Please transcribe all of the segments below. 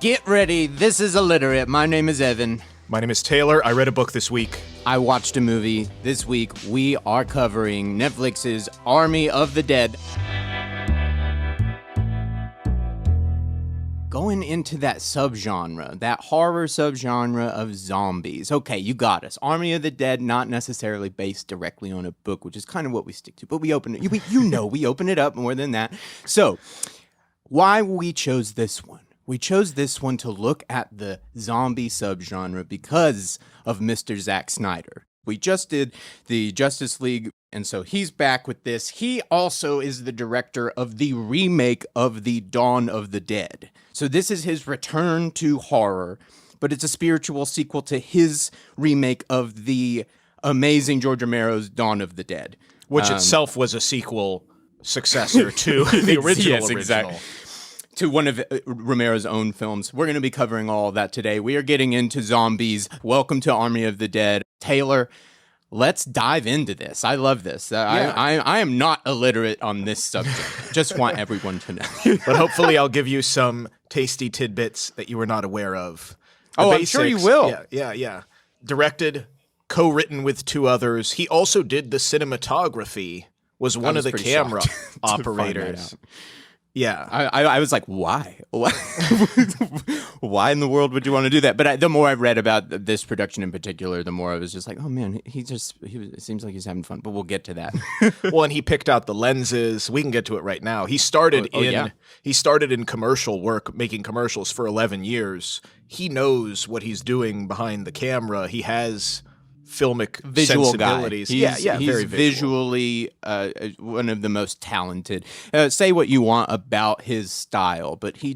Get ready. This is Illiterate. My name is Evan. My name is Taylor. I read a book this week. I watched a movie. This week, we are covering Netflix's Army of the Dead. Going into that subgenre, that horror subgenre of zombies. Okay, you got us. Army of the Dead, not necessarily based directly on a book, which is kind of what we stick to. But we open it. We open it up more than that. So, why we chose this one? We chose this one to look at the zombie subgenre because of Mr. Zack Snyder. We just did the Justice League, and so he's back with this. He also is the director of the remake of the Dawn of the Dead. So this is his return to horror, but it's a spiritual sequel to his remake of the amazing George Romero's Dawn of the Dead. Which itself was a sequel successor to the original. Yes, exactly. To one of Romero's own films. We're going to be covering all of that today. We are getting into zombies. Welcome to Army of the Dead. Taylor, let's dive into this. I love this. I am not illiterate on this subject. Just want everyone to know. But hopefully I'll give you some tasty tidbits that you were not aware of. I'm sure you will. Yeah. Directed, co-written with two others. He also did the cinematography, was one of the camera operators. Yeah. I was like, why? Why in the world would you want to do that? But the more I read about this production in particular, the more I was just like, oh man, it seems like he's having fun, but we'll get to that. Well, and he picked out the lenses. We can get to it right now. He started in commercial work, making commercials for 11 years. He knows what he's doing behind the camera. He has filmic visual sensibilities. Guy. He's visually very visually one of the most talented. Say what you want about his style, but he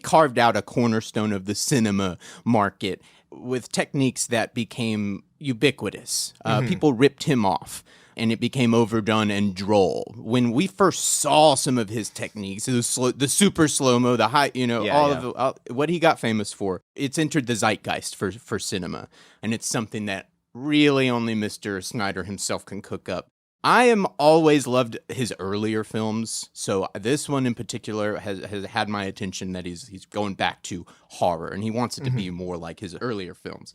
carved out a cornerstone of the cinema market with techniques that became ubiquitous. People ripped him off, and it became overdone and droll. When we first saw some of his techniques, the super slow-mo, the high, all what he got famous for, it's entered the zeitgeist for cinema, and it's something that really only Mr. Snyder himself can cook up. I am always loved his earlier films, so this one in particular has had my attention that he's going back to horror, and he wants it to be more like his earlier films.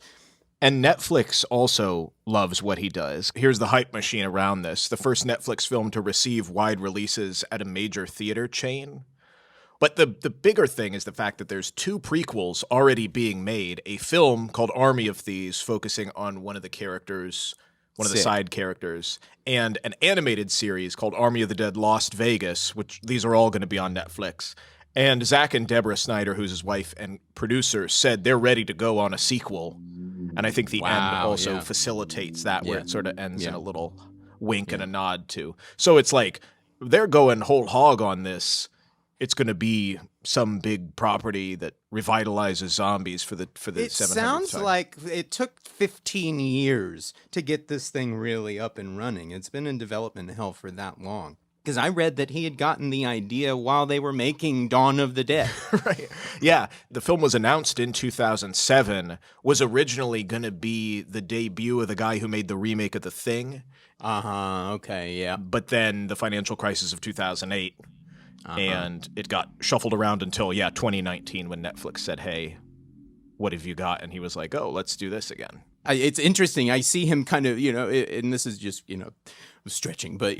And Netflix also loves what he does. Here's the hype machine around this. The first Netflix film to receive wide releases at a major theater chain. But the bigger thing is the fact that there's two prequels already being made. A film called Army of Thieves, focusing on one of the characters, one of the side characters, and an animated series called Army of the Dead Lost Vegas, which these are all going to be on Netflix. And Zack and Deborah Snyder, who's his wife and producer, said they're ready to go on a sequel. And I think the end also facilitates that, where it sort of ends in a little wink and a nod to. So it's like they're going whole hog on this. It's going to be some big property that revitalizes zombies for the 700th time. It sounds like it took 15 years to get this thing really up and running. It's been in development hell for that long. Because I read that he had gotten the idea while they were making Dawn of the Dead. Right. Yeah. The film was announced in 2007, was originally going to be the debut of the guy who made the remake of The Thing. Okay, yeah. But then the financial crisis of 2008. And it got shuffled around until, 2019 when Netflix said, hey, what have you got? And he was like, oh, let's do this again. It's interesting. I see him kind of, and this is just, stretching, but,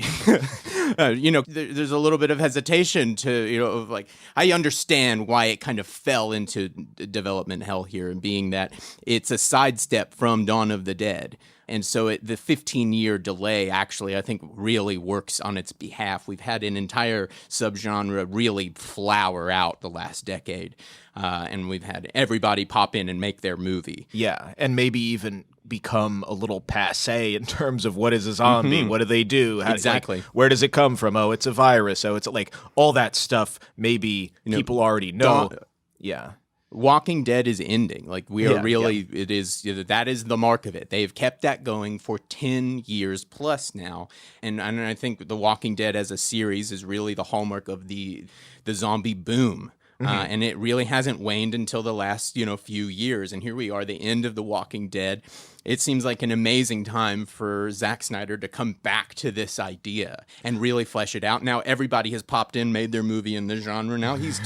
there's a little bit of hesitation to, I understand why it kind of fell into development hell here, and being that it's a sidestep from Dawn of the Dead. And so the 15-year delay actually, I think, really works on its behalf. We've had an entire subgenre really flower out the last decade, and we've had everybody pop in and make their movie. Yeah, and maybe even become a little passé in terms of what is a zombie, what do they do? Exactly. Where does it come from? Oh, it's a virus. Oh, it's like all that stuff maybe people already know. Walking Dead is ending. Like, we are it is, that is the mark of it. They've kept that going for 10 years plus now. And I think The Walking Dead as a series is really the hallmark of the zombie boom. And it really hasn't waned until the last, few years. And here we are, the end of The Walking Dead. It seems like an amazing time for Zack Snyder to come back to this idea and really flesh it out. Now everybody has popped in, made their movie in the genre. Now he's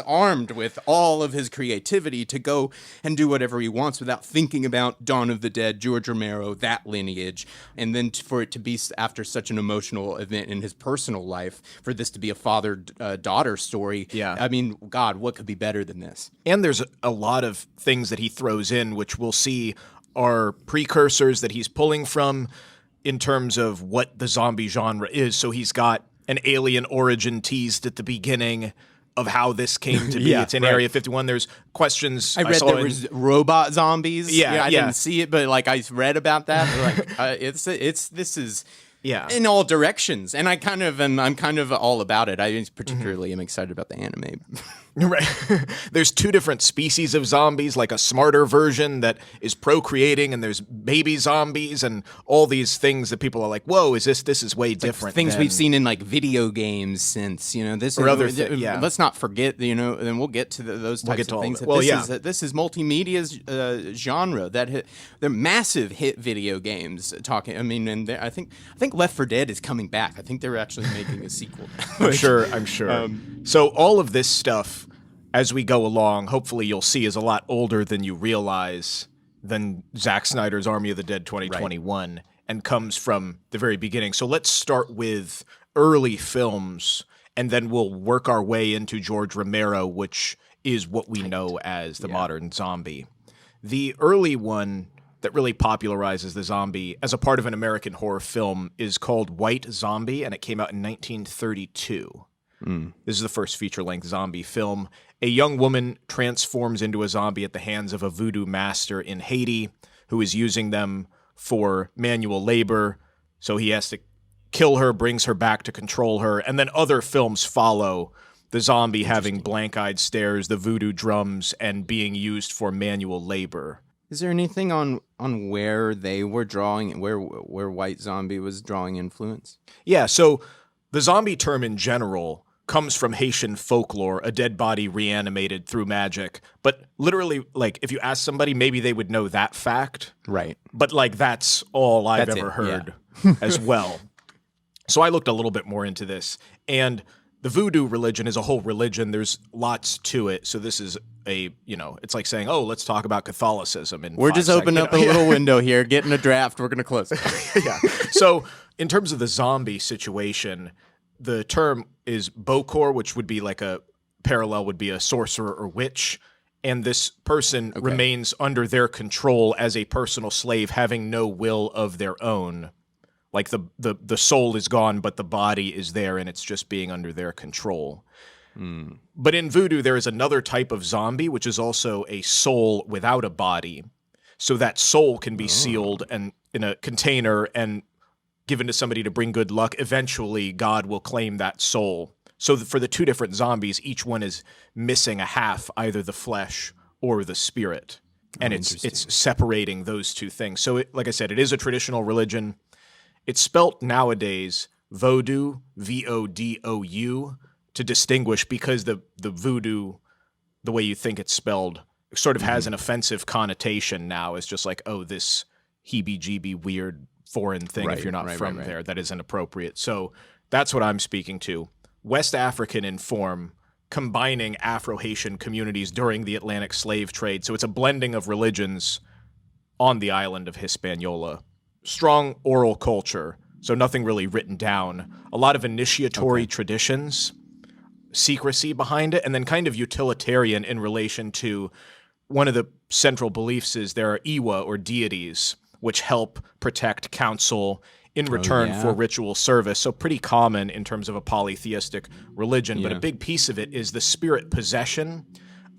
armed with all of his creativity to go and do whatever he wants without thinking about Dawn of the Dead, George Romero, that lineage. And then for it to be after such an emotional event in his personal life, for this to be a father-daughter story. Yeah. I mean, God, what could be better than this? And there's a lot of things that he throws in, which we'll see are precursors that he's pulling from in terms of what the zombie genre is. So he's got an alien origin teased at the beginning of how this came to be. Yeah, it's in right. Area 51. There's questions. I read saw there was robot zombies. Yeah, I didn't see it, but like I read about that. Like this is Yeah. in all directions, and I'm kind of all about it. I particularly am excited about the anime. Right. There's two different species of zombies, like a smarter version that is procreating, and there's baby zombies, and all these things that people are like, "Whoa, this is way different." Things we've seen in like video games since, this Or is, other yeah. Let's not forget, and we'll get to those types of things. Well, This is multimedia's genre that they're massive hit video games. I mean, and I think Left 4 Dead is coming back. I think they're actually making a sequel. I'm sure. So all of this stuff, as we go along, hopefully you'll see is a lot older than you realize than Zack Snyder's Army of the Dead 2021, right, and comes from the very beginning. So let's start with early films, and then we'll work our way into George Romero, which is what we know as the modern zombie. The early one that really popularizes the zombie as a part of an American horror film is called White Zombie, and it came out in 1932. This is the first feature-length zombie film. A young woman transforms into a zombie at the hands of a voodoo master in Haiti who is using them for manual labor. So he has to kill her, brings her back to control her, and then other films follow. The zombie having blank-eyed stares, the voodoo drums, and being used for manual labor. Is there anything on where they were drawing, where White Zombie was drawing influence? Yeah, so the zombie term in general comes from Haitian folklore, a dead body reanimated through magic. But literally, like, if you ask somebody, maybe they would know that fact. Right. But, like, that's all I've ever heard as well. So I looked a little bit more into this. And the Voodoo religion is a whole religion. There's lots to it. So this is it's like saying, oh, let's talk about Catholicism. We're just opening up a little window here, getting a draft. We're going to close it. Yeah. So in terms of the zombie situation, the term is Bokor, which would be like a parallel would be a sorcerer or witch. And this person remains under their control as a personal slave, having no will of their own. Like the soul is gone, but the body is there, and it's just being under their control. But in voodoo, there is another type of zombie, which is also a soul without a body. So that soul can be sealed and in a container and given to somebody to bring good luck. Eventually, God will claim that soul. So for the two different zombies, each one is missing a half, either the flesh or the spirit. And it's separating those two things. So like I said, it is a traditional religion. It's spelt nowadays Vodou, V-O-D-O-U, to distinguish because the voodoo, the way you think it's spelled, sort of has an offensive connotation now. It's just like, oh, this heebie-jeebie weird foreign thing if you're not from there that isn't appropriate. So that's what I'm speaking to. West African in form, combining Afro-Haitian communities during the Atlantic slave trade. So it's a blending of religions on the island of Hispaniola. Strong oral culture, so nothing really written down. A lot of initiatory traditions, secrecy behind it, and then kind of utilitarian in relation to one of the central beliefs is there are Iwa or deities which help protect, counsel in return for ritual service. So pretty common in terms of a polytheistic religion, but a big piece of it is the spirit possession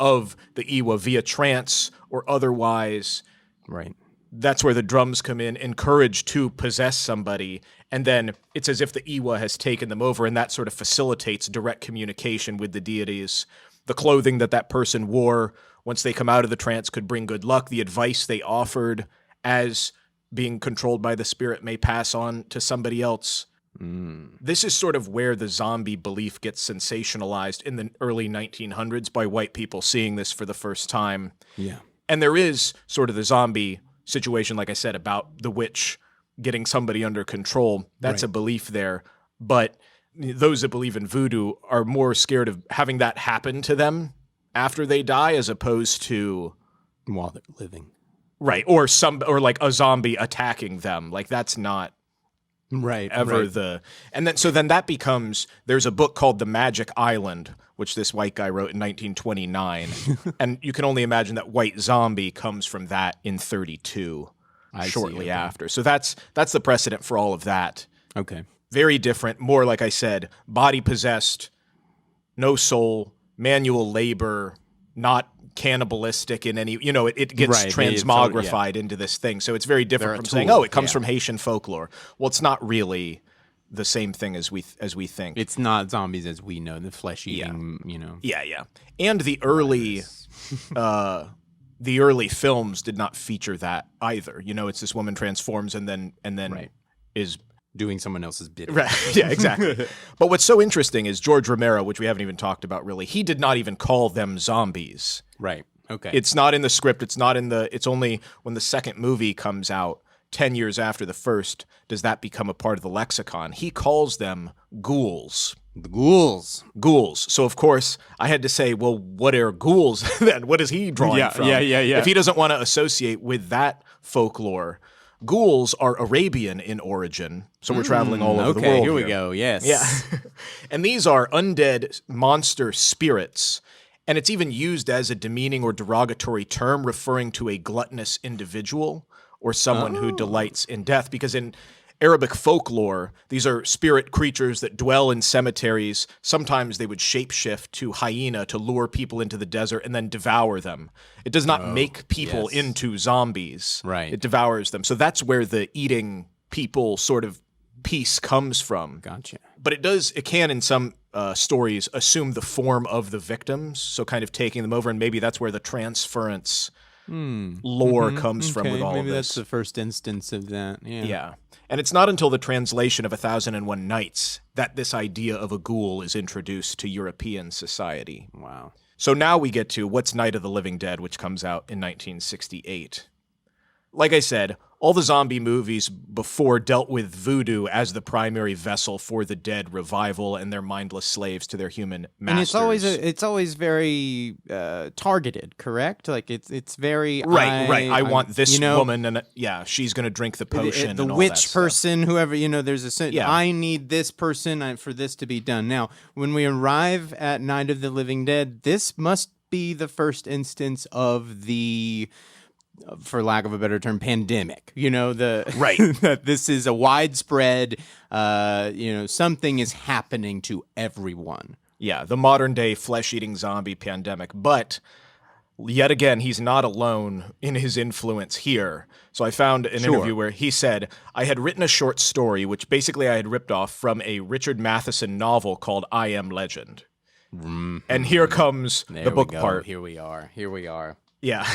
of the Iwa via trance or otherwise. Right. That's where the drums come in, encouraged to possess somebody, and then it's as if the Iwa has taken them over, and that sort of facilitates direct communication with the deities. The clothing that person wore once they come out of the trance could bring good luck. The advice they offered as being controlled by the spirit may pass on to somebody else. This is sort of where the zombie belief gets sensationalized in the early 1900s by white people seeing this for the first time. Yeah. And there is sort of the zombie situation, like I said, about the witch getting somebody under control. That's Right. a belief there. But those that believe in voodoo are more scared of having that happen to them after they die, as opposed to While they're living. right, or like a zombie attacking them. Like that's not Right. ever right. and then that becomes, there's a book called The Magic Island, which this white guy wrote in 1929. And you can only imagine that White Zombie comes from that in 32, shortly after. So that's the precedent for all of that. Okay. Very different, more like I said, body possessed, no soul, manual labor, not cannibalistic in any, it gets Right, transmogrified into this thing. So it's very different They're a from saying, tool, oh, it comes yeah. from Haitian folklore. Well, it's not really the same thing as we think. It's not zombies as we know, the flesh eating, Yeah. And the early films did not feature that either. It's this woman transforms and then Right. is doing someone else's bidding. right. Yeah, exactly. But what's so interesting is George Romero, which we haven't even talked about really, he did not even call them zombies. Right. Okay. It's not in the script. It's only when the second movie comes out 10 years after the first does that become a part of the lexicon. He calls them ghouls. the ghouls. Ghouls. So, of course, I had to say, well, what are ghouls then? What is he drawing from? Yeah. If he doesn't want to associate with that folklore, ghouls are Arabian in origin. So we're traveling all over the world. Here we go. Yes. Yeah. And these are undead monster spirits. And it's even used as a demeaning or derogatory term referring to a gluttonous individual or someone who delights in death. Because in Arabic folklore, these are spirit creatures that dwell in cemeteries. Sometimes they would shapeshift to hyena to lure people into the desert and then devour them. It does not make people into zombies. Right. It devours them. So that's where the eating people sort of piece comes from. Gotcha. But it can in some stories assume the form of the victims, so kind of taking them over, and maybe that's where the transference lore comes from with all maybe of that's this. the first instance of that. Yeah. Yeah. And it's not until the translation of 1001 Nights that this idea of a ghoul is introduced to European society. Wow. So now we get to What's Night of the Living Dead, which comes out in 1968. Like I said, all the zombie movies before dealt with voodoo as the primary vessel for the dead revival and their mindless slaves to their human masters. And it's always very targeted, correct? Like it's very right. I want this woman, and she's going to drink the potion. The and all witch that stuff. person, whoever, there's I need this person for this to be done. Now, when we arrive at Night of the Living Dead, this must be the first instance of the, for lack of a better term, pandemic. Right. That this is a widespread, something is happening to everyone. Yeah, the modern day flesh-eating zombie pandemic. But yet again, he's not alone in his influence here. So I found an interview where he said, I had written a short story, which basically I had ripped off from a Richard Matheson novel called I Am Legend. And here comes the book part. Here we are. Yeah.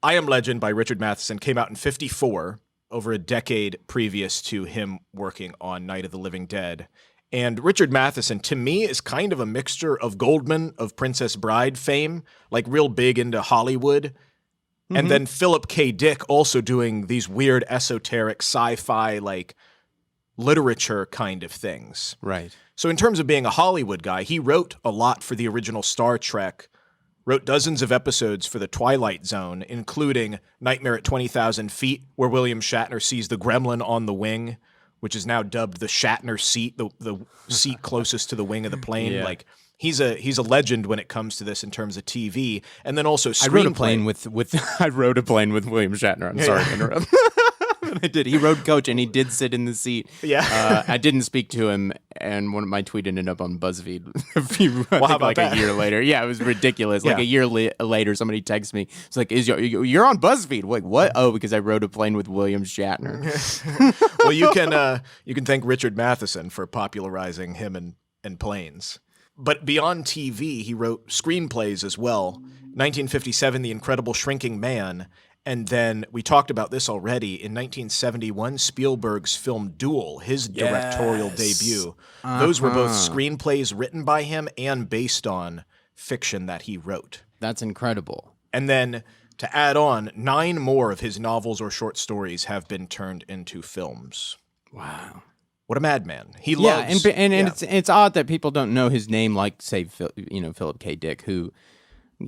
I Am Legend by Richard Matheson came out in 1954, over a decade previous to him working on Night of the Living Dead. And Richard Matheson, to me, is kind of a mixture of Goldman of Princess Bride fame, like real big into Hollywood, and then Philip K. Dick also doing these weird esoteric sci-fi, like literature kind of things. Right. So in terms of being a Hollywood guy, he wrote a lot for the original Star Trek, wrote dozens of episodes for The Twilight Zone, including Nightmare at 20,000 Feet, where William Shatner sees the gremlin on the wing, which is now dubbed the Shatner seat, the seat closest to the wing of the plane. Yeah. Like he's a legend when it comes to this in terms of TV. And then also screenplay. I wrote a plane with William Shatner. I'm sorry to interrupt. I did. He rode coach, and he did sit in the seat. Yeah. I didn't speak to him, and one of my tweet ended up on BuzzFeed a year later. Yeah, it was ridiculous. Like a year later, somebody texts me. It's like, you're on BuzzFeed. Like, what? Oh, because I rode a plane with William Shatner. Well, you can thank Richard Matheson for popularizing him and planes. But beyond TV, he wrote screenplays as well. 1957, The Incredible Shrinking Man. And then we talked about this already. In 1971, Spielberg's film Duel, his directorial debut. Those were both screenplays written by him and based on fiction that he wrote. That's incredible. And then To add on, 9 more of his novels or short stories have been turned into films. Wow. What a madman. He Yeah, loves... and it's odd that people don't know his name, like, say, Philip K. Dick, who...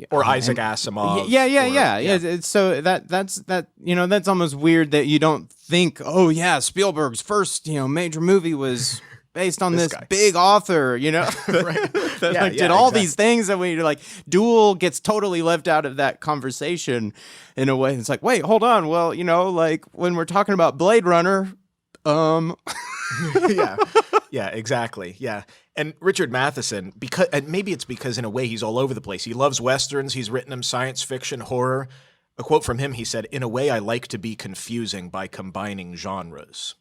Or Isaac Asimov. Yeah. So that's almost weird that you don't think, oh yeah, Spielberg's first major movie was based on this big author, that did all these things, and we Duel gets totally left out of that conversation in a way. It's like, wait, hold on, well, like when we're talking about Blade Runner, Yeah, exactly. Yeah. And Richard Matheson, and maybe it's because in a way he's all over the place. He loves Westerns. He's written them science fiction, horror. A quote from him, he said, "In a way, I like to be confusing by combining genres."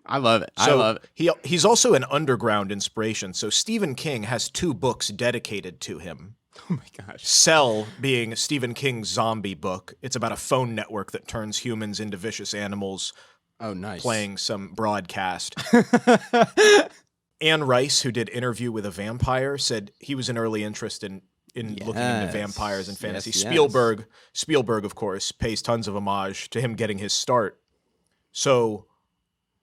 I love it. So I love it. He's also an underground inspiration. So Stephen King has 2 books dedicated to him. Oh my gosh. Cell being Stephen King's zombie book. It's about a phone network that turns humans into vicious animals. Oh, nice. Playing some broadcast. Anne Rice, who did Interview with a Vampire, said he was an early interest in looking into vampires and fantasy. Yes. Spielberg, of course, pays tons of homage to him getting his start. So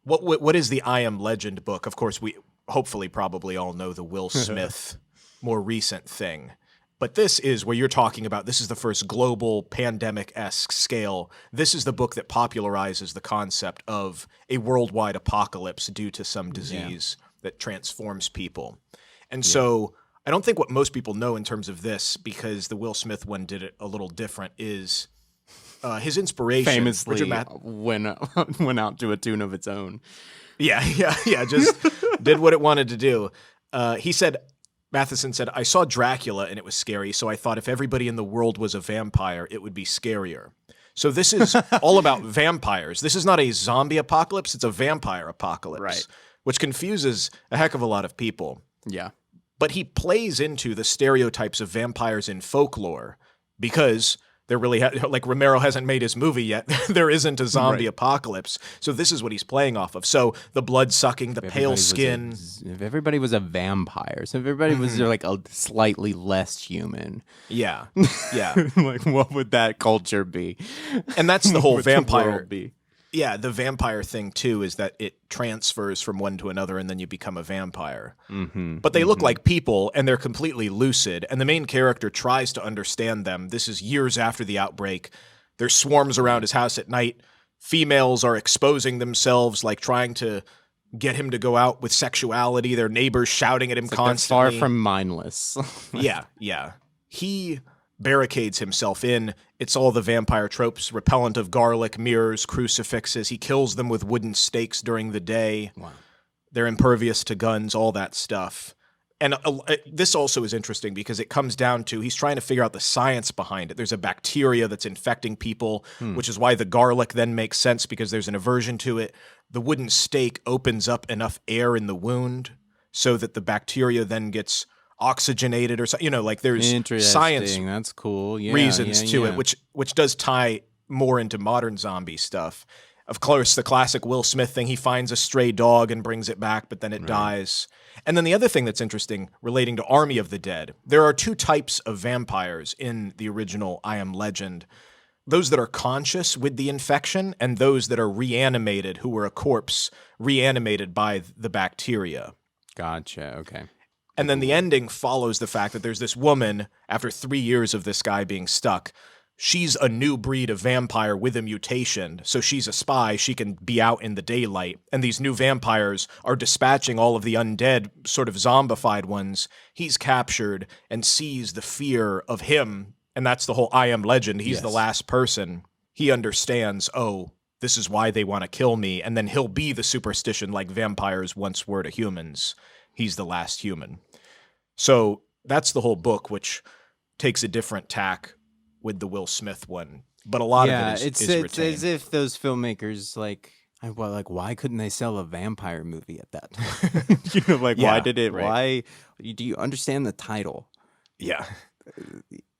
what is the I Am Legend book? Of course, we hopefully probably all know the Will Smith more recent thing. But this is where you're talking about, this is the first global pandemic-esque scale. This is the book that popularizes the concept of a worldwide apocalypse due to some disease that transforms people. And so I don't think what most people know in terms of this, because the Will Smith one did it a little different, is his inspiration. Famously went out to a tune of its own. Yeah, just did what it wanted to do. Matheson said, "I saw Dracula and it was scary, so I thought if everybody in the world was a vampire, it would be scarier." So this is all about vampires. This is not a zombie apocalypse, it's a vampire apocalypse. Right. Which confuses a heck of a lot of people. Yeah. But he plays into the stereotypes of vampires in folklore because there really, Romero hasn't made his movie yet. There isn't a zombie apocalypse. So this is what he's playing off of. So the blood-sucking, the pale skin. If everybody was a vampire, so if everybody was like a slightly less human. Yeah. Like, what would that culture be? And that's the whole vampire. The world be? Yeah, the vampire thing, too, is that it transfers from one to another and then you become a vampire. But they look like people and they're completely lucid. And the main character tries to understand them. This is years after the outbreak. There's swarms around his house at night. Females are exposing themselves, like trying to get him to go out with sexuality. Their neighbors shouting at him constantly. Far from mindless. Yeah. He barricades himself in. It's all the vampire tropes, repellent of garlic, mirrors, crucifixes. He kills them with wooden stakes during the day. Wow. They're impervious to guns, all that stuff. And this also is interesting because it comes down to he's trying to figure out the science behind it. There's a bacteria that's infecting people, which is why the garlic then makes sense because there's an aversion to it. The wooden stake opens up enough air in the wound so that the bacteria then gets oxygenated or something, there's science. That's cool. Reasons to it, which does tie more into modern zombie stuff. Of course, the classic Will Smith thing, he finds a stray dog and brings it back, but then it dies. And then the other thing that's interesting relating to Army of the Dead, there are 2 types of vampires in the original I Am Legend. Those that are conscious with the infection and those that are reanimated, who were a corpse, reanimated by the bacteria. Gotcha, okay. And then the ending follows the fact that there's this woman, after 3 years of this guy being stuck, she's a new breed of vampire with a mutation, so she's a spy, she can be out in the daylight, and these new vampires are dispatching all of the undead, sort of zombified ones. He's captured and sees the fear of him, and that's the whole I Am Legend. He's the last person. He understands, oh, this is why they want to kill me, and then he'll be the superstition like vampires once were to humans. He's the last human. So that's the whole book, which takes a different tack with the Will Smith one. But a lot of it is it's as if those filmmakers, why couldn't they sell a vampire movie at that time? Why did it? Right. Why? Do you understand the title? Yeah.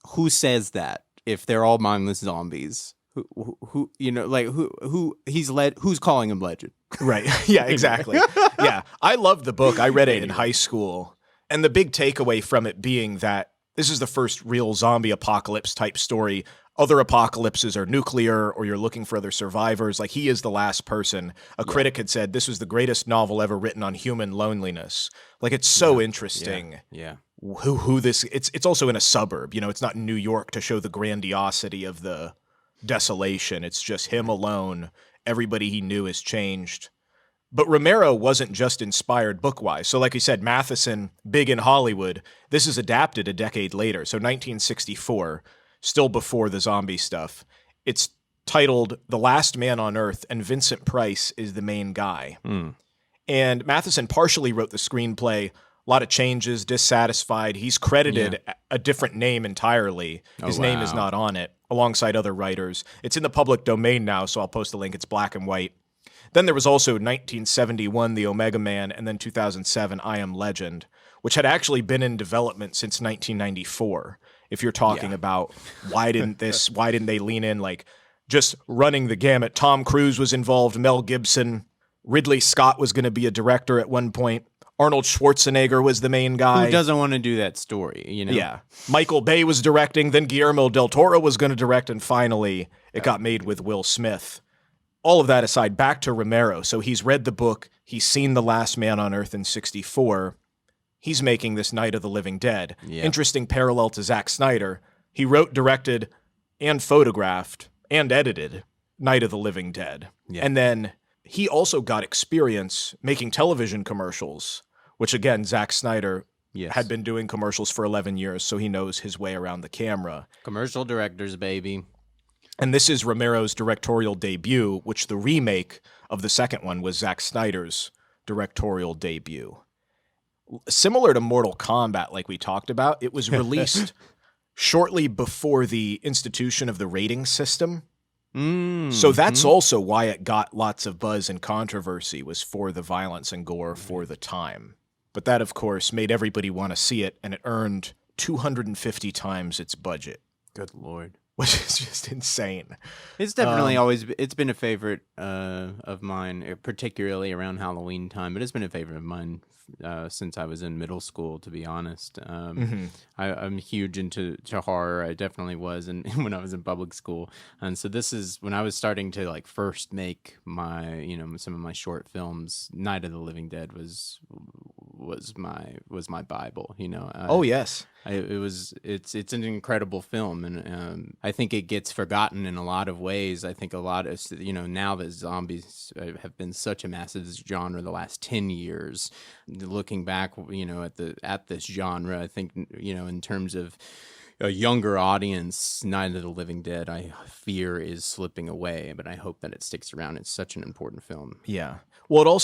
Who says that if they're all mindless zombies? Who's calling him legend? Right. Yeah, exactly. Yeah. I loved the book. I read it in high school. And the big takeaway from it being that this is the first real zombie apocalypse type story other apocalypses are nuclear or you're looking for other survivors. Like, he is the last person. A critic had said this was the greatest novel ever written on human loneliness. Like, it's so interesting. Yeah. Who this, it's also in a suburb, you know, it's not in New York to show the grandiosity of the desolation. It's just him alone. Everybody he knew has changed. But Romero wasn't just inspired book-wise. So like you said, Matheson, big in Hollywood. This is adapted a decade later. So 1964, still before the zombie stuff. It's titled The Last Man on Earth, and Vincent Price is the main guy. And Matheson partially wrote the screenplay. A lot of changes, dissatisfied. He's credited a different name entirely. His name is not on it, alongside other writers. It's in the public domain now, so I'll post a link. It's black and white. Then there was also 1971, The Omega Man, and then 2007, I Am Legend, which had actually been in development since 1994. If you're talking about why didn't they lean in, like just running the gamut. Tom Cruise was involved, Mel Gibson, Ridley Scott was going to be a director at one point. Arnold Schwarzenegger was the main guy. Who doesn't want to do that story, you know? Yeah. Michael Bay was directing, then Guillermo del Toro was going to direct, and finally it got made with Will Smith. All of that aside, back to Romero. So he's read the book, he's seen The Last Man on Earth in 1964. He's making this Night of the Living Dead. Yeah. Interesting parallel to Zack Snyder. He wrote, directed, and photographed, and edited Night of the Living Dead. Yeah. And then he also got experience making television commercials, which again, Zack Snyder had been doing commercials for 11 years, so he knows his way around the camera. Commercial directors, baby. And this is Romero's directorial debut, which the remake of the second one was Zack Snyder's directorial debut. Similar to Mortal Kombat, like we talked about, it was released shortly before the institution of the rating system. So that's also why it got lots of buzz and controversy, was for the violence and gore for the time. But that, of course, made everybody want to see it, and it earned 250 times its budget. Good Lord. Which is just insane. It's definitely it's been a favorite of mine, particularly around Halloween time, but it's been a favorite of mine since I was in middle school, to be honest. I'm huge into horror. I definitely was and when I was in public school. And so this is when I was starting to like first make my, some of my short films. Night of the Living Dead was my Bible, Oh, yes. It's an incredible film, and I think it gets forgotten in a lot of ways. I think a lot of now that zombies have been such a massive genre the last 10 years, looking back at this genre, I think in terms of a younger audience, Night of the Living Dead, I fear is slipping away, but I hope that it sticks around. It's such an important film. Yeah. Well,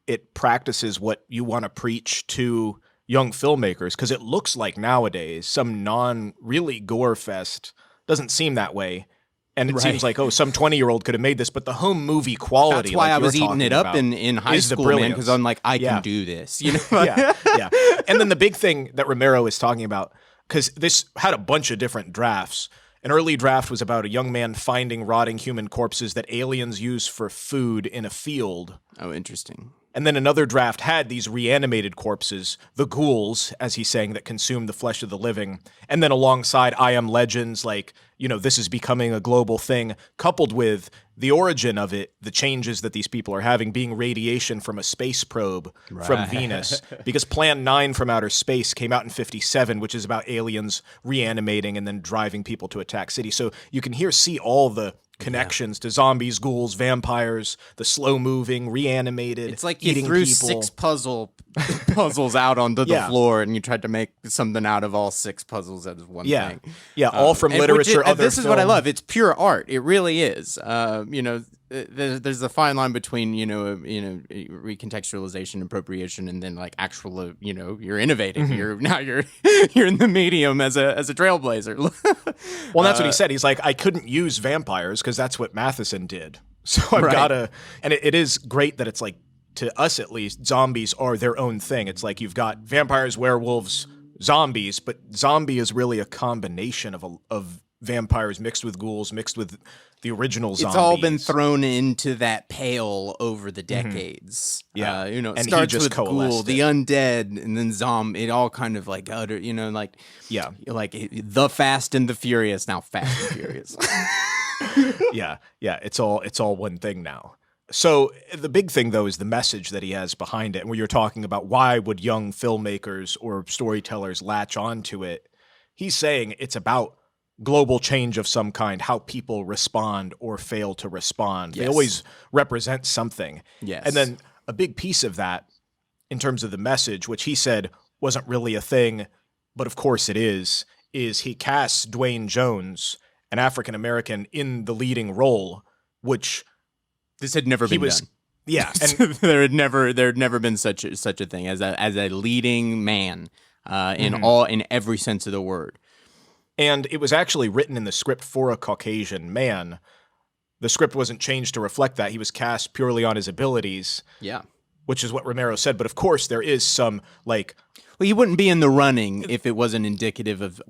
it practices what you want to preach to young filmmakers, because it looks like nowadays some non-really gore fest doesn't seem that way. And it seems like, some 20-year-old could have made this, but the home movie quality. That's why like I was eating it up in high school, man, because I'm like, I can do this. Yeah. And then the big thing that Romero is talking about, because this had a bunch of different drafts. An early draft was about a young man finding rotting human corpses that aliens use for food in a field. Oh, interesting. And then another draft had these reanimated corpses, the ghouls, as he's saying, that consume the flesh of the living. And then alongside I Am Legends, like, this is becoming a global thing, coupled with the origin of it, the changes that these people are having, being radiation from a space probe from Venus. Because Plan 9 from Outer Space came out in 1957, which is about aliens reanimating and then driving people to attack cities. So you can see all the connections to zombies, ghouls, vampires, the slow-moving, reanimated, it's like you eating threw people. 6 puzzles out onto the floor, and you tried to make something out of all 6 puzzles as one thing. Yeah, all from literature, other This is what I love. It's pure art. It really is. There's a fine line between recontextualization, appropriation, and then like actual you're innovating. Mm-hmm. You're in the medium as a trailblazer. Well, that's what he said. He's like, I couldn't use vampires because that's what Matheson did. So I've got to, and it is great that it's like, to us at least, zombies are their own thing. It's like you've got vampires, werewolves, zombies, but zombie is really a combination of vampires mixed with ghouls, mixed with the original zombies. It's all been thrown into that pail over the decades. Yeah. It And he starts just with ghoul, coalesced the it. undead, and then zombie. It all kind of like utter, Yeah. like the Fast and the Furious, now Fast and Furious. Yeah. It's all one thing now. So the big thing, though, is the message that he has behind it. And where you're talking about why would young filmmakers or storytellers latch onto it, he's saying it's about global change of some kind, how people respond or fail to respond. They Yes. always represent something. Yes. And then a big piece of that, in terms of the message, which he said wasn't really a thing, but of course it is he casts Dwayne Jones, an African-American, in the leading role, which This had never been done. Yeah, and there had never been such a thing as a leading man in every sense of the word. And it was actually written in the script for a Caucasian man. The script wasn't changed to reflect that. He was cast purely on his abilities. Yeah. Which is what Romero said. But of course, there is some, like... Well, he wouldn't be in the running if it wasn't indicative of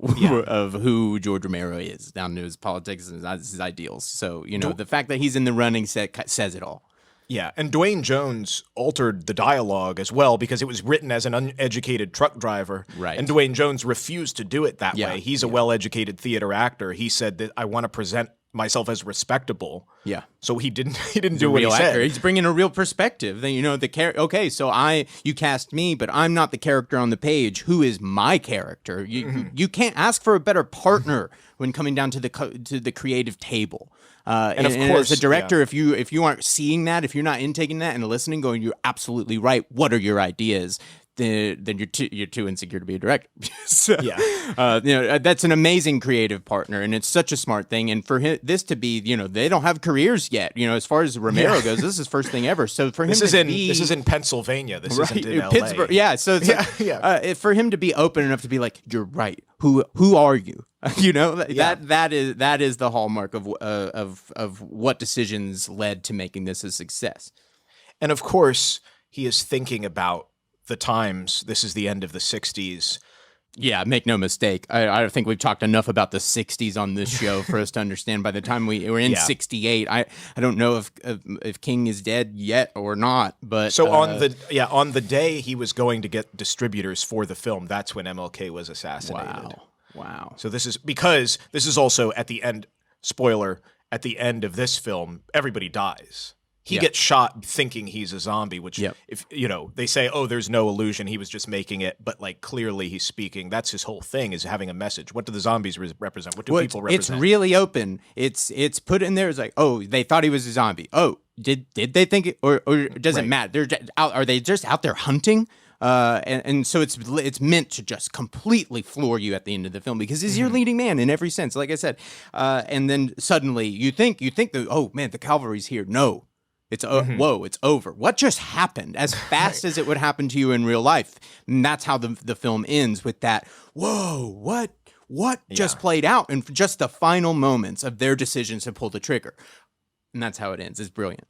who George Romero is, down to his politics and his ideals. So, the fact that he's in the running says it all. Yeah, and Dwayne Jones altered the dialogue as well because it was written as an uneducated truck driver. Right. And Dwayne Jones refused to do it that Yeah, way. He's a well-educated theater actor. He said that I want to present myself as respectable. Yeah. So he didn't do what he said. He's bringing a real perspective. Then okay, so you cast me, but I'm not the character on the page. Who is my character? You can't ask for a better partner when coming down to the creative table. And of course, as a director, if you aren't seeing that, if you're not intaking that and listening, going, you're absolutely right. What are your ideas? Then you're too insecure to be a director. So, that's an amazing creative partner, and it's such a smart thing. And for this to be, they don't have careers yet. As far as Romero goes, this is his first thing ever. So for him, this is in Pennsylvania. This isn't in LA. Pittsburgh. Yeah. So it's for him to be open enough to be like, you're right. Who are you? That is the hallmark of what decisions led to making this a success. And of course, he is thinking about the times. This is the end of the 60s. Yeah, make no mistake. I think we've talked enough about the 60s on this show for us to understand by the time we were in 68. I don't know if King is dead yet or not, but so on the day he was going to get distributors for the film, that's when MLK was assassinated. Wow. So this is also at the end, spoiler, at the end of this film, everybody dies. He gets shot thinking he's a zombie, which if they say, oh, there's no illusion, he was just making it, but like clearly he's speaking. That's his whole thing, is having a message. What do the zombies represent? What do people represent? It's really open. It's put in there. It's like, oh, they thought he was a zombie. Oh, did they think it, or does it matter? Are they just out there hunting? And so it's meant to just completely floor you at the end of the film because he's your leading man in every sense, like I said. And then suddenly you think that, oh man, the cavalry's here. No. It's whoa! It's over. What just happened? As fast as it would happen to you in real life, and that's how the film ends with that. Whoa! What just played out, and just the final moments of their decisions to pull the trigger, and that's how it ends. It's brilliant,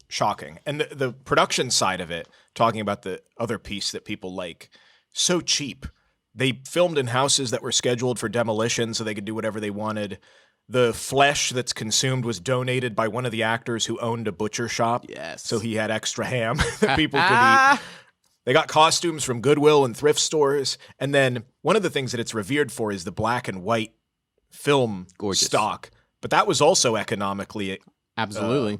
shocking, and the production side of it. Talking about the other piece that people like, so cheap. They filmed in houses that were scheduled for demolition, so they could do whatever they wanted. The flesh that's consumed was donated by one of the actors who owned a butcher shop. Yes. So he had extra ham that people could eat. They got costumes from Goodwill and thrift stores. And then one of the things that it's revered for is the black and white film stock. But that was also economically absolutely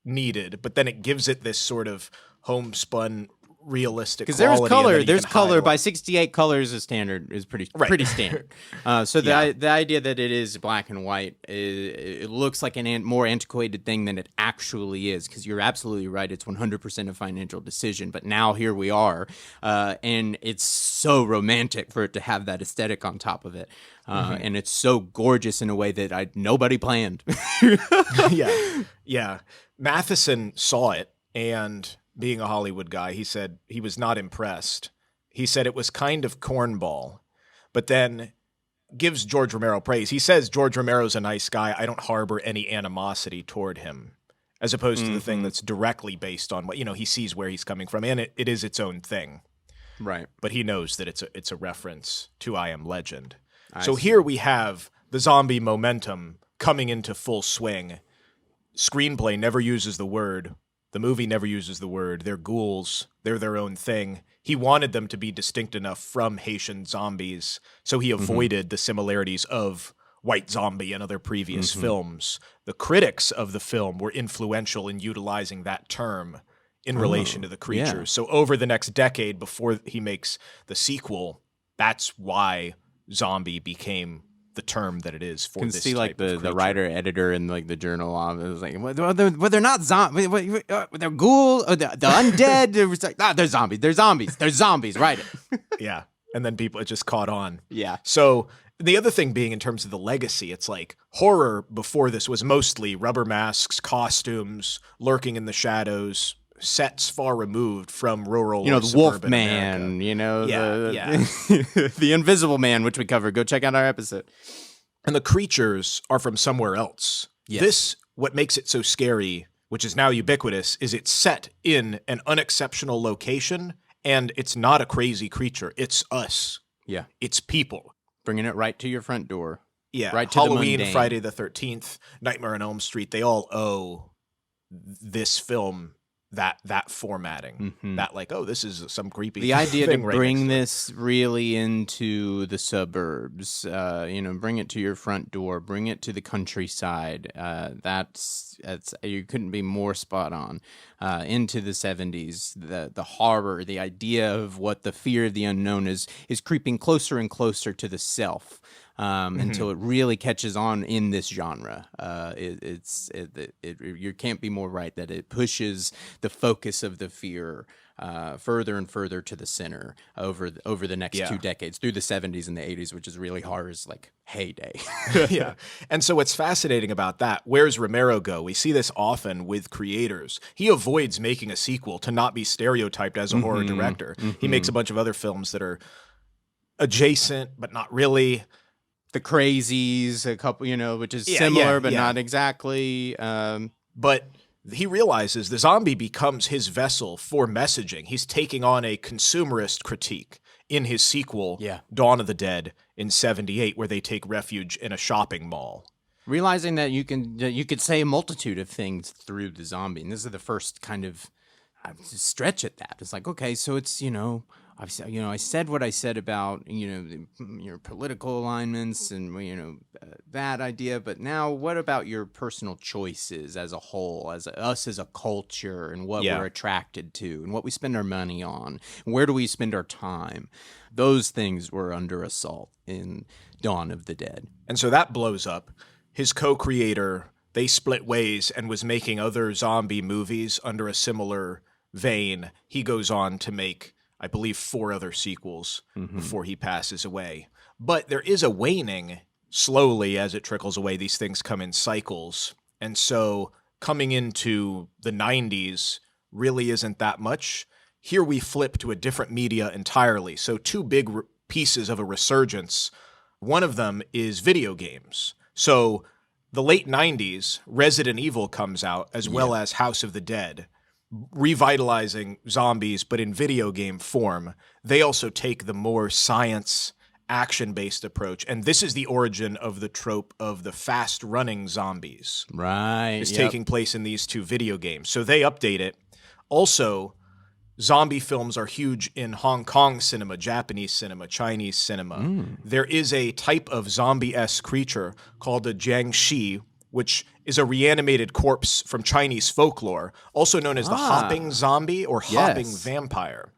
needed. But then it gives it this sort of homespun realistic because there's color. There's color highlight. By 68 colors is standard is pretty standard. So the idea that it is black and white, it looks like a more antiquated thing than it actually is. Because you're absolutely right, it's 100% a financial decision. But now here we are, and it's so romantic for it to have that aesthetic on top of it, and it's so gorgeous in a way that nobody planned. Yeah. Matheson saw it and. Being a Hollywood guy, he said he was not impressed. He said it was kind of cornball, but then gives George Romero praise. He says George Romero's a nice guy. I don't harbor any animosity toward him, as opposed to the thing that's directly based on what, he sees where he's coming from, and it is its own thing. Right. But he knows that it's a reference to I Am Legend. So here we have the zombie momentum coming into full swing. Screenplay never uses the word. The movie never uses the word. They're ghouls. They're their own thing. He wanted them to be distinct enough from Haitian zombies, so he avoided the similarities of White Zombie and other previous films. The critics of the film were influential in utilizing that term in relation to the creatures. Yeah. So over the next decade before he makes the sequel, that's why zombie became the term that it is for You can this see like type of the creature. writer editor in like the journal office like they're not zombies, they're ghouls, the undead. It was like, they're zombies, write it. Yeah. And then it just caught on. Yeah. So the other thing being in terms of the legacy, it's like horror before this was mostly rubber masks, costumes, lurking in the shadows, sets far removed from rural, The suburban Wolf America. Man, Yeah. the Invisible Man, which we covered. Go check out our episode. And the creatures are from somewhere else. Yes. This, what makes it so scary, which is now ubiquitous, is it's set in an unexceptional location, and it's not a crazy creature. It's us. Yeah. It's people. Bringing it right to your front door. Yeah. Right to the Halloween, mundane. Friday the 13th, Nightmare on Elm Street, they all owe this film that formatting. That like, oh, this is some creepy The idea to thing right bring next to it. this really into the suburbs, bring it to your front door, bring it to the countryside. That's you couldn't be more spot on. Into the 70s, the horror, the idea of what the fear of the unknown is creeping closer and closer to the self. Until it really catches on in this genre. You can't be more right that it pushes the focus of the fear further and further to the center over the next 2 decades, through the 70s and the 80s, which is really horror's like heyday. Yeah. And so what's fascinating about that, where's Romero go? We see this often with creators. He avoids making a sequel to not be stereotyped as a horror director. He makes a bunch of other films that are adjacent, but not really. The Crazies, a couple, which is similar, but not exactly. But he realizes the zombie becomes his vessel for messaging. He's taking on a consumerist critique in his sequel, Dawn of the Dead, in 78, where they take refuge in a shopping mall. Realizing that you could say a multitude of things through the zombie, and this is the first kind of stretch at that. It's like, okay, so it's I said what I said about your political alignments and that idea, but now what about your personal choices as a whole, as us as a culture, and what we're attracted to, and what we spend our money on, and where do we spend our time? Those things were under assault in Dawn of the Dead, and so that blows up. His co-creator, they split ways and was making other zombie movies under a similar vein. He goes on to make, I believe, 4 other sequels before he passes away. But there is a waning slowly as it trickles away. These things come in cycles. And so coming into the 90s really isn't that much. Here we flip to a different media entirely. So 2 big pieces of a resurgence. One of them is video games. So the late 90s, Resident Evil comes out, as well as House of the Dead, revitalizing zombies, but in video game form. They also take the more science, action-based approach. And this is the origin of the trope of the fast-running zombies. right? Is taking place in these 2 video games. So they update it. Also, zombie films are huge in Hong Kong cinema, Japanese cinema, Chinese cinema. There is a type of zombie-esque creature called a jiangshi, which is a reanimated corpse from Chinese folklore, also known as the hopping zombie or hopping vampire.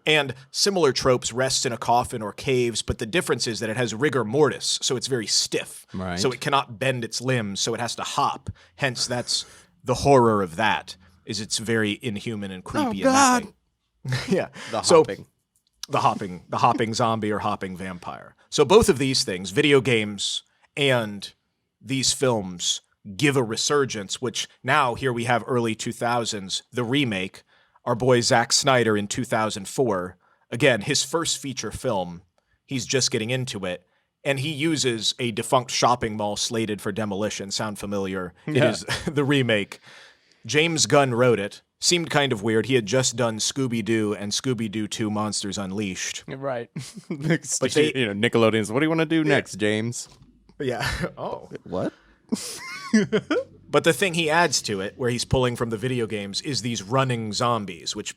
And similar tropes rest in a coffin or caves, but the difference is that it has rigor mortis, so it's very stiff. Right. So it cannot bend its limbs, so it has to hop. Hence, that's the horror of that, is it's very inhuman and creepy in that way. Yeah. The hopping zombie or hopping vampire. So both of these things, video games and these films, give a resurgence, which now here we have early 2000s, the remake, our boy Zack Snyder in 2004. Again, his first feature film, he's just getting into it, and he uses a defunct shopping mall slated for demolition. Sound familiar? It is the remake. James Gunn wrote it. Seemed kind of weird. He had just done Scooby-Doo and Scooby-Doo 2 Monsters Unleashed. Right. But they, Nickelodeon's, what do you want to do next, James? Yeah. Oh. What? But the thing he adds to it, where he's pulling from the video games, is these running zombies, which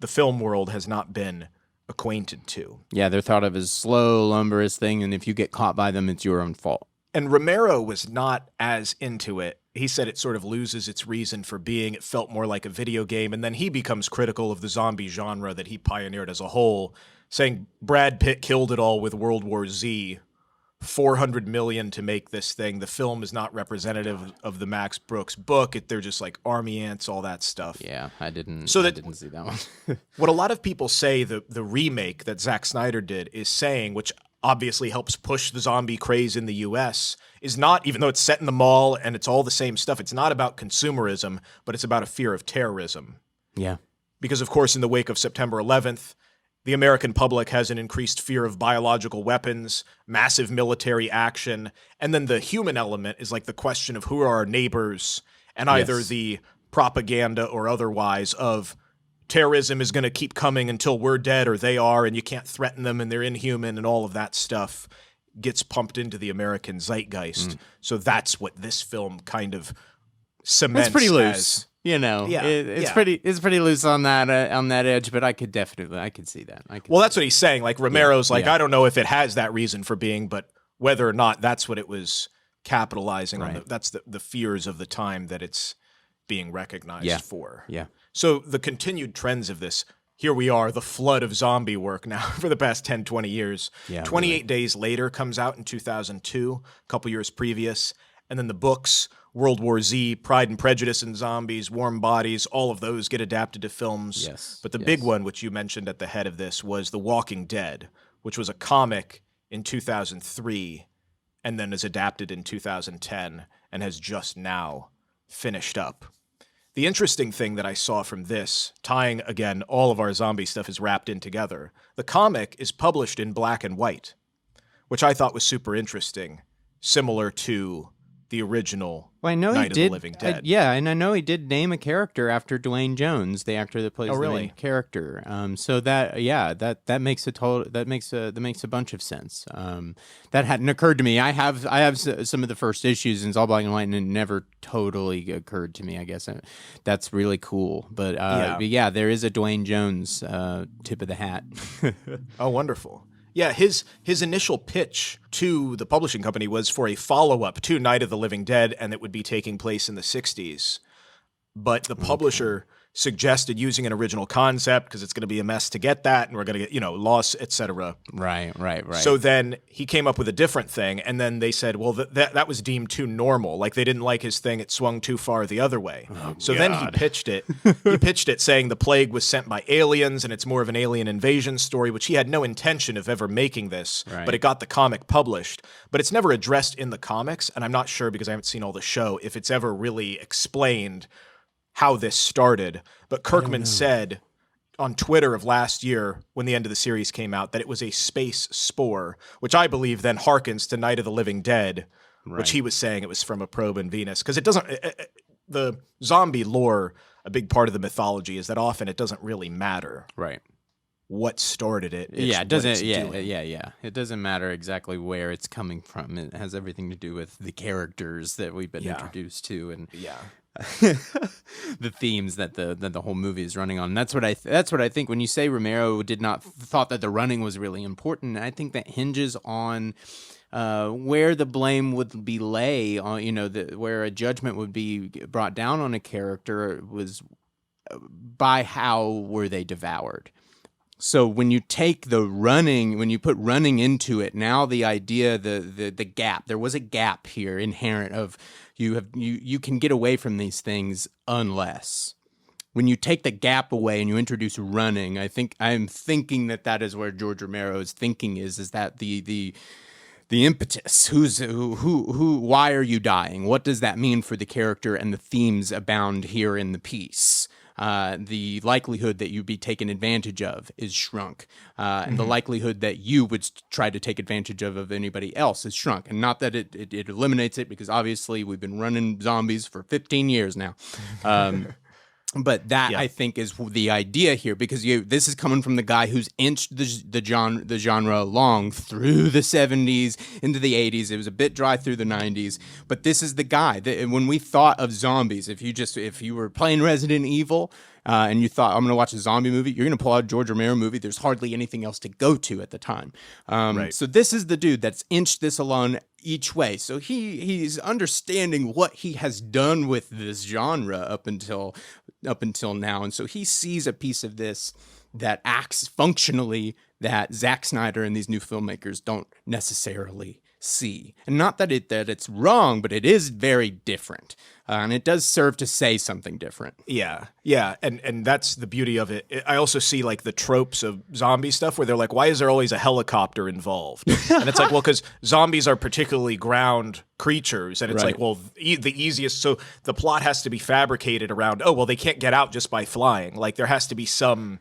the film world has not been acquainted to. Yeah, they're thought of as slow, lumberous thing, and if you get caught by them, it's your own fault. And Romero was not as into it. He said it sort of loses its reason for being. It felt more like a video game. And then he becomes critical of the zombie genre that he pioneered as a whole, saying Brad Pitt killed it all with World War Z. $400 million to make this thing. The film is not representative of the Max Brooks book. They're just like army ants, all that stuff. Yeah, I didn't see that one. What a lot of people say the remake that Zack Snyder did is saying, which obviously helps push the zombie craze in the US, is not, even though it's set in the mall and it's all the same stuff, it's not about consumerism, but it's about a fear of terrorism. Yeah. Because, of course, in the wake of September 11th, the American public has an increased fear of biological weapons, massive military action, and then the human element is like the question of who are our neighbors, and either the propaganda or otherwise of terrorism is going to keep coming until we're dead or they are, and you can't threaten them and they're inhuman, and all of that stuff gets pumped into the American zeitgeist. So that's what this film kind of cements. It's pretty loose. As, it's pretty loose on that edge, but I could see that. Well, that's what he's saying. Like Romero's I don't know if it has that reason for being, but whether or not that's what it was capitalizing on. That's the fears of the time that it's being recognized for. Yeah. So the continued trends of this, here we are, the flood of zombie work now for the past 10, 20 years. Yeah, 28 Days Later comes out in 2002, a couple years previous. And then the books, World War Z, Pride and Prejudice and Zombies, Warm Bodies, all of those get adapted to films. Yes. But the big one, which you mentioned at the head of this, was The Walking Dead, which was a comic in 2003 and then is adapted in 2010 and has just now finished up. The interesting thing that I saw from this, tying, again, all of our zombie stuff is wrapped in together, the comic is published in black and white, which I thought was super interesting, similar to the original Night of the Living Dead. And I know he did name a character after Dwayne Jones, the actor that plays the main character. So that makes a bunch of sense. That hadn't occurred to me. I have some of the first issues in all black and white, and it never totally occurred to me. I guess that's really cool. But there is a Dwayne Jones tip of the hat. Oh, wonderful. Yeah, his initial pitch to the publishing company was for a follow-up to Night of the Living Dead, and it would be taking place in the 60s. But the publisher suggested using an original concept because it's going to be a mess to get that, and we're going to get, loss, etc. Right. So then he came up with a different thing, and then they said, well, that was deemed too normal. Like, they didn't like his thing. It swung too far the other way. Then he pitched it. He pitched it saying the plague was sent by aliens, and it's more of an alien invasion story, which he had no intention of ever making this, but it got the comic published. But it's never addressed in the comics, and I'm not sure, because I haven't seen all the show, if it's ever really explained how this started. But Kirkman said on Twitter of last year, when the end of the series came out, that it was a space spore, which I believe then harkens to Night of the Living Dead, which he was saying it was from a probe in Venus. Because it doesn't, the zombie lore, a big part of the mythology is that often it doesn't really matter. Right. What started it. It doesn't. It doesn't matter exactly where it's coming from. It has everything to do with the characters that we've been introduced to, and the themes that the whole movie is running on. That's what I think when you say Romero thought that the running was really important. I think that hinges on where the blame would be lay on, where a judgment would be brought down on a character was by how were they devoured. So when you take when you put running into it, now the idea, the gap, there was a gap here inherent of you can get away from these things unless. When you take the gap away and you introduce running, I'm thinking that is where George Romero's thinking is that the impetus, why are you dying? What does that mean for the character? And the themes abound here in the piece. The likelihood that you'd be taken advantage of is shrunk. And the likelihood that you would try to take advantage of anybody else is shrunk. And not that it eliminates it, because obviously we've been running zombies for 15 years now. But that, I think, is the idea here, because this is coming from the guy who's inched the genre along through the 70s into the 80s. It was a bit dry through the 90s, but this is the guy that when we thought of zombies, if you were playing Resident Evil and you thought, I'm going to watch a zombie movie, you're going to pull out a George Romero movie. There's hardly anything else to go to at the time. So this is the dude that's inched this along each way. So he's understanding what he has done with this genre up until now. And so he sees a piece of this that acts functionally that Zack Snyder and these new filmmakers don't necessarily see. And not that it's wrong, but it is very different. And it does serve to say something different. Yeah. And that's the beauty of it. I also see like the tropes of zombie stuff where they're like, why is there always a helicopter involved? And it's like, well, because zombies are particularly ground creatures. And it's like, well, the easiest. So the plot has to be fabricated around, oh, well, they can't get out just by flying. Like there has to be some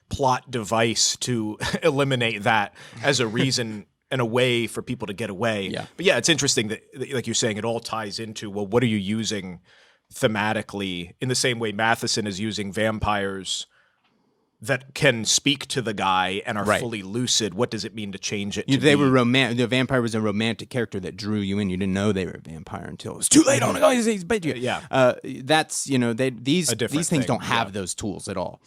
plot device to eliminate that as a reason and a way for people to get away. Yeah. But yeah, it's interesting that, like you're saying, it all ties into, well, what are you using thematically in the same way Matheson is using vampires that can speak to the guy and are fully lucid. What does it mean to change it? The vampire was a romantic character that drew you in. You didn't know they were a vampire until it was too late. Oh my God, he's bit you. Yeah. That's, these things don't have those tools at all.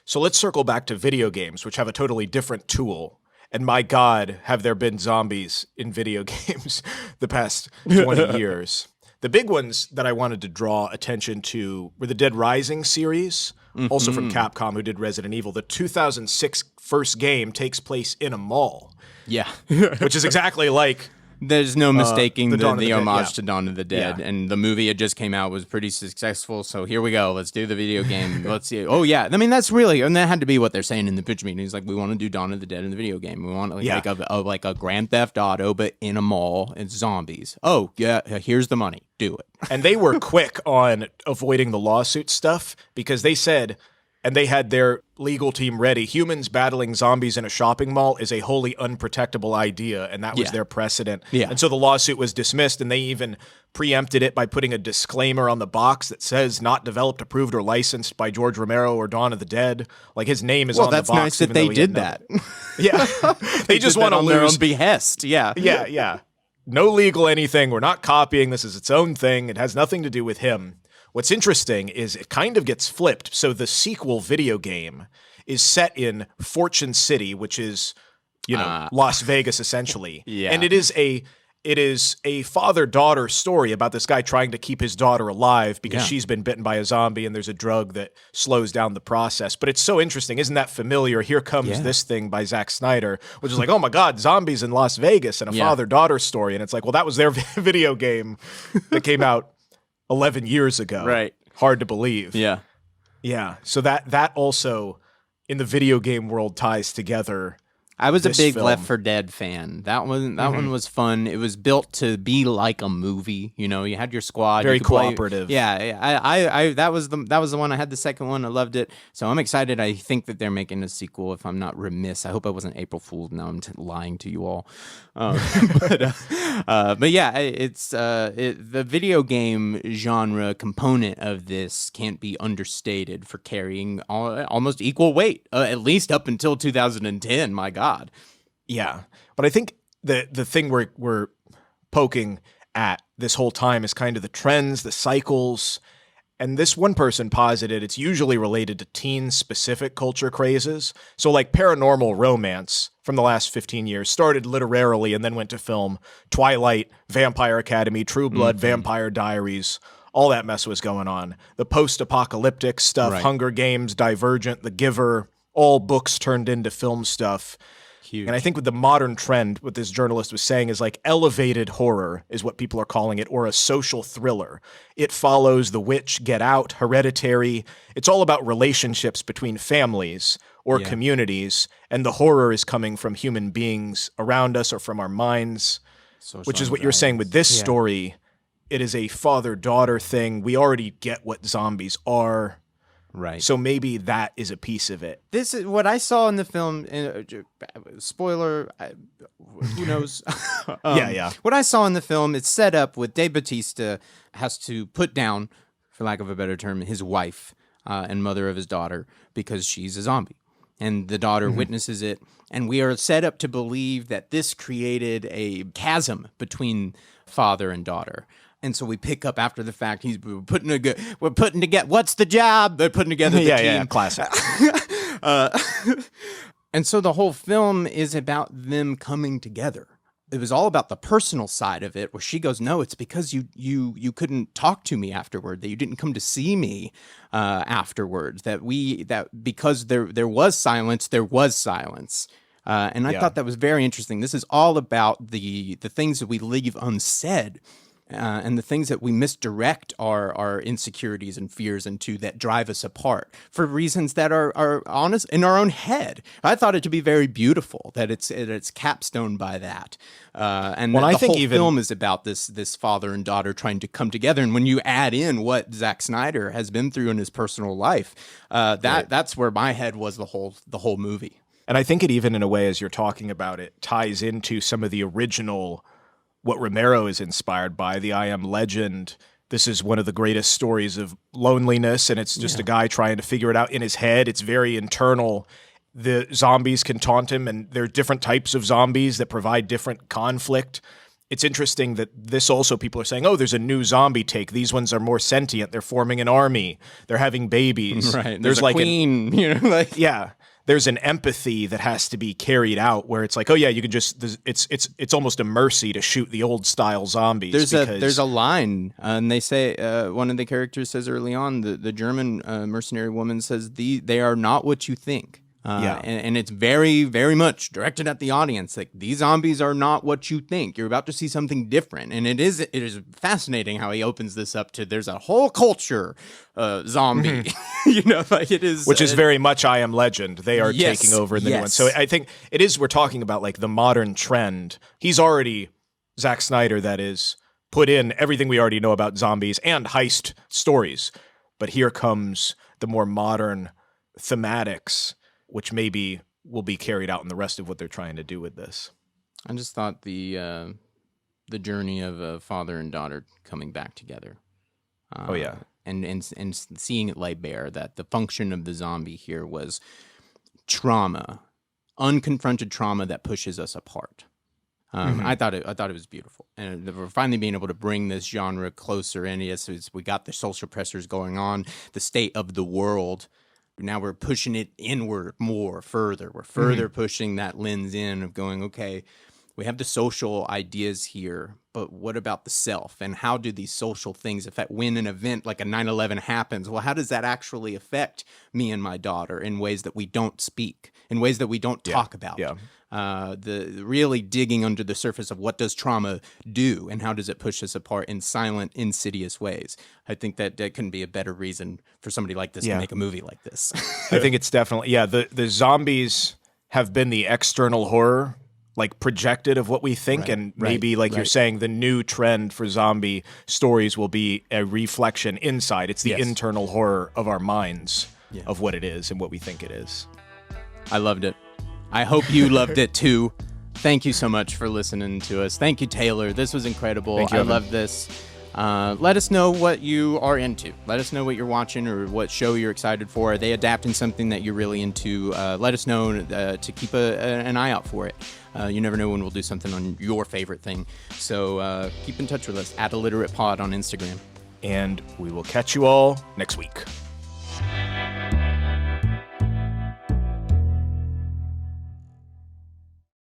So let's circle back to video games, which have a totally different tool. And my God, have there been zombies in video games the past 20 years. The big ones that I wanted to draw attention to were the Dead Rising series, also from Capcom, who did Resident Evil. The 2006 first game takes place in a mall. Yeah. Which is exactly like... There's no mistaking the homage to Dawn of the Dead. And the movie that just came out was pretty successful. So here we go. Let's do the video game. Let's see. Oh, yeah. I mean, that's really, and that had to be what they're saying in the pitch meeting. It's like, we want to do Dawn of the Dead in the video game. We want like a Grand Theft Auto, but in a mall. It's zombies. Oh, yeah. Here's the money. Do it. And they were quick on avoiding the lawsuit stuff because they said... And they had their legal team ready. Humans battling zombies in a shopping mall is a wholly unprotectable idea, and that was their precedent. Yeah. And so the lawsuit was dismissed, and they even preempted it by putting a disclaimer on the box that says not developed, approved, or licensed by George Romero or Dawn of the Dead. Like his name is on the box. Well, that's nice that they did that. Yeah. they just want to lose. Their own behest. Yeah. Yeah. No legal anything. We're not copying. This is its own thing. It has nothing to do with him. What's interesting is it kind of gets flipped. So the sequel video game is set in Fortune City, which is, Las Vegas essentially. Yeah. And it is a father-daughter story about this guy trying to keep his daughter alive because she's been bitten by a zombie and there's a drug that slows down the process. But it's so interesting. Isn't that familiar? Here comes this thing by Zack Snyder, which is like, oh my God, zombies in Las Vegas and a father-daughter story. And it's like, well, that was their video game that came out 11 years ago. Right. Hard to believe. Yeah. Yeah. So that also in the video game world ties together. I was a big Left 4 Dead fan. That one was fun. It was built to be like a movie. You had your squad. Very cooperative. I that was the one. I had the second one. I loved it. So I'm excited. I think that they're making a sequel. If I'm not remiss, I hope I wasn't April Fool's. Now I'm lying to you all. But yeah, it's the video game genre component of this can't be understated for carrying almost equal weight, at least up until 2010. My God. Yeah. But I think the thing we're poking at this whole time is kind of the trends, the cycles. And this one person posited it's usually related to teen-specific culture crazes. So like paranormal romance from the last 15 years started literarily and then went to film. Twilight, Vampire Academy, True Blood, Vampire Diaries, all that mess was going on. The post-apocalyptic stuff, Hunger Games, Divergent, The Giver, all books turned into film stuff. Huge. And I think with the modern trend, what this journalist was saying is like elevated horror is what people are calling it, or a social thriller. It follows The Witch, Get Out, Hereditary. It's all about relationships between families or communities, and the horror is coming from human beings around us or from our minds, which is what you're saying with this story. It is a father-daughter thing. We already get what zombies are. Right. So maybe that is a piece of it. This is what I saw in the film. Spoiler, who knows? Yeah. What I saw in the film, it's set up with Dave Bautista has to put down, for lack of a better term, his wife and mother of his daughter because she's a zombie. And the daughter witnesses it. And we are set up to believe that this created a chasm between father and daughter. And so we pick up after the fact. We're putting together. What's the job? They're putting together the team. Yeah, classic. And so the whole film is about them coming together. It was all about the personal side of it, where she goes, "No, it's because you couldn't talk to me afterward. That you didn't come to see me afterwards. That because there was silence, there was silence." And I thought that was very interesting. This is all about the things that we leave unsaid. And the things that we misdirect our insecurities and fears into that drive us apart for reasons that are honest in our own head. I thought it to be very beautiful that it's capstone by that. And well, the I think whole even film is about this father and daughter trying to come together. And when you add in what Zack Snyder has been through in his personal life, that's where my head was the whole movie. And I think it even, in a way, as you're talking about it, ties into some of the original, what Romero is inspired by, the I Am Legend. This is one of the greatest stories of loneliness, and it's just a guy trying to figure it out in his head. It's very internal. The zombies can taunt him, and there are different types of zombies that provide different conflict. It's interesting that this also, people are saying, oh, there's a new zombie take. These ones are more sentient. They're forming an army. They're having babies. Right. There's like queen, yeah. There's an empathy that has to be carried out where it's like, oh yeah, you can just, it's almost a mercy to shoot the old style zombies. There's a line, and they say, one of the characters says early on, the German mercenary woman says, they are not what you think. And it's very, very much directed at the audience. Like, these zombies are not what you think. You're about to see something different. And it is fascinating how he opens this up to, there's a whole culture zombie, it is. Which is very much I Am Legend. They are taking over in the new one. So I think it is, we're talking about like the modern trend. He's already, Zack Snyder, that is, put in everything we already know about zombies and heist stories. But here comes the more modern thematics, which maybe will be carried out in the rest of what they're trying to do with this. I just thought the journey of a father and daughter coming back together. And seeing it lay bare that the function of the zombie here was trauma, unconfronted trauma that pushes us apart. I thought it was beautiful, and we're finally being able to bring this genre closer in. Yes, we got the social pressures going on, the state of the world. Now we're pushing it inward further. We're further pushing that lens in of going, okay, we have the social ideas here, but what about the self? And how do these social things affect when an event like a 9/11 happens? Well, how does that actually affect me and my daughter in ways that we don't speak, in ways that we don't talk about? The really digging under the surface of what does trauma do and how does it push us apart in silent, insidious ways. I think that couldn't be a better reason for somebody like this to make a movie like this. I think it's definitely, the zombies have been the external horror, like projected of what we think, and maybe you're saying, the new trend for zombie stories will be a reflection inside. It's the internal horror of our minds of what it is and what we think it is. I loved it. I hope you loved it too. Thank you so much for listening to us. Thank you, Taylor. This was incredible. Thank you, I love this. Let us know what you are into. Let us know what you're watching or what show you're excited for. Are they adapting something that you're really into? Let us know to keep an eye out for it. You never know when we'll do something on your favorite thing. So keep in touch with us at IlliteratePod on Instagram. And we will catch you all next week.